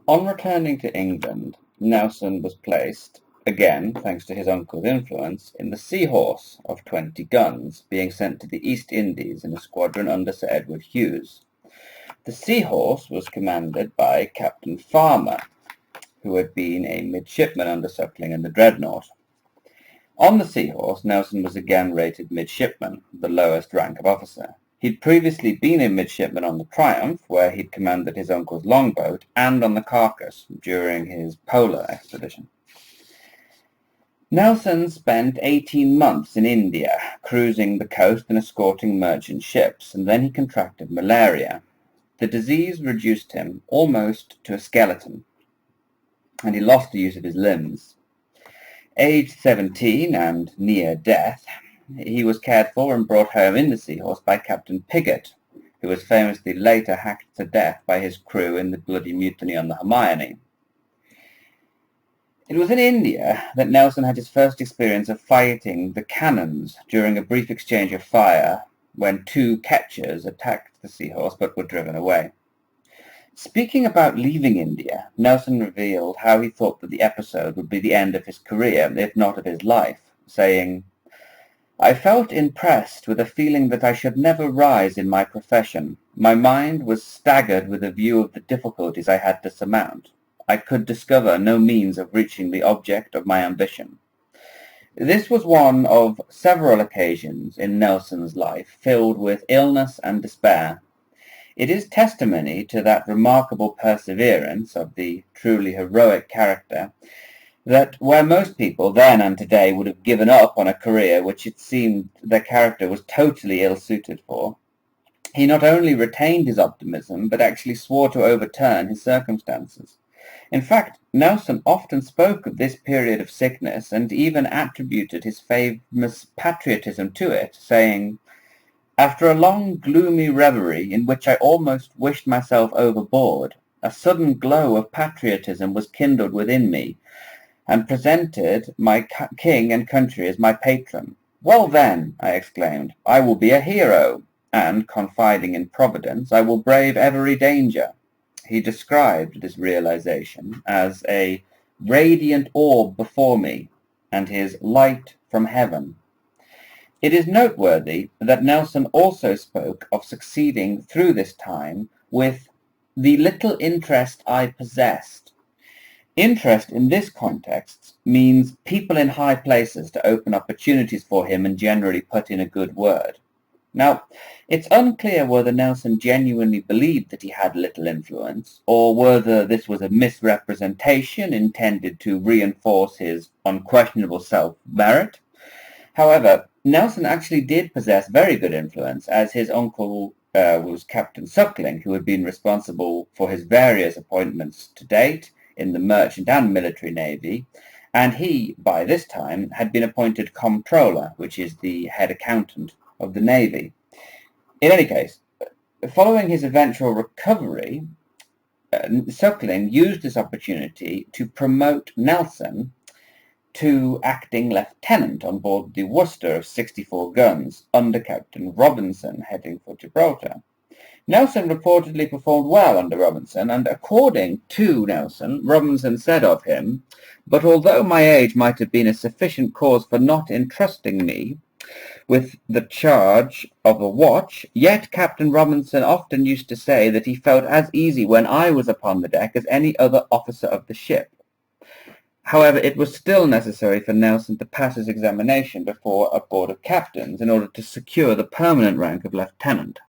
On returning to England, Nelson was placed, again thanks to his uncle's influence, in the Seahorse of 20 guns, being sent to the East Indies in a squadron under Sir Edward Hughes. The Seahorse was commanded by Captain Farmer, who had been a midshipman under Suckling in the Dreadnought. On the Seahorse, Nelson was again rated midshipman, the lowest rank of officer. He'd previously been a midshipman on the Triumph, where he'd commanded his uncle's longboat, and on the Carcass during his polar expedition. Nelson spent 18 months in India, cruising the coast and escorting merchant ships, and then he contracted malaria. The disease reduced him almost to a skeleton, and he lost the use of his limbs. Aged 17 and near death, he was cared for and brought home in the Seahorse by Captain Piggott, who was famously later hacked to death by his crew in the bloody mutiny on the Hermione. It was in India that Nelson had his first experience of fighting the cannons during a brief exchange of fire when two ketchers attacked the Seahorse but were driven away. Speaking about leaving India, Nelson revealed how he thought that the episode would be the end of his career, if not of his life, saying, "I felt impressed with a feeling that I should never rise in my profession. My mind was staggered with a view of the difficulties I had to surmount. I could discover no means of reaching the object of my ambition." This was one of several occasions in Nelson's life filled with illness and despair. It is testimony to that remarkable perseverance of the truly heroic character that where most people then and today would have given up on a career which it seemed their character was totally ill-suited for, he not only retained his optimism but actually swore to overturn his circumstances. In fact, Nelson often spoke of this period of sickness and even attributed his famous patriotism to it, saying, "After a long gloomy reverie in which I almost wished myself overboard, a sudden glow of patriotism was kindled within me, and presented my king and country as my patron. 'Well then,' I exclaimed, 'I will be a hero, and, confiding in Providence, I will brave every danger.'" He described this realization as a radiant orb before me, and his light from heaven. It is noteworthy that Nelson also spoke of succeeding through this time with "the little interest I possessed." Interest in this context means people in high places to open opportunities for him and generally put in a good word. Now, it's unclear whether Nelson genuinely believed that he had little influence, or whether this was a misrepresentation intended to reinforce his unquestionable self-merit. However, Nelson actually did possess very good influence, as his uncle was Captain Suckling, who had been responsible for his various appointments to date in the merchant and military navy, and he, by this time, had been appointed comptroller, which is the head accountant of the navy. In any case, following his eventual recovery, Suckling used this opportunity to promote Nelson to acting lieutenant on board the Worcester of 64 guns under Captain Robinson, heading for Gibraltar. Nelson reportedly performed well under Robinson, and according to Nelson, Robinson said of him, "But although my age might have been a sufficient cause for not entrusting me with the charge of a watch, yet Captain Robinson often used to say that he felt as easy when I was upon the deck as any other officer of the ship." However, it was still necessary for Nelson to pass his examination before a board of captains in order to secure the permanent rank of lieutenant.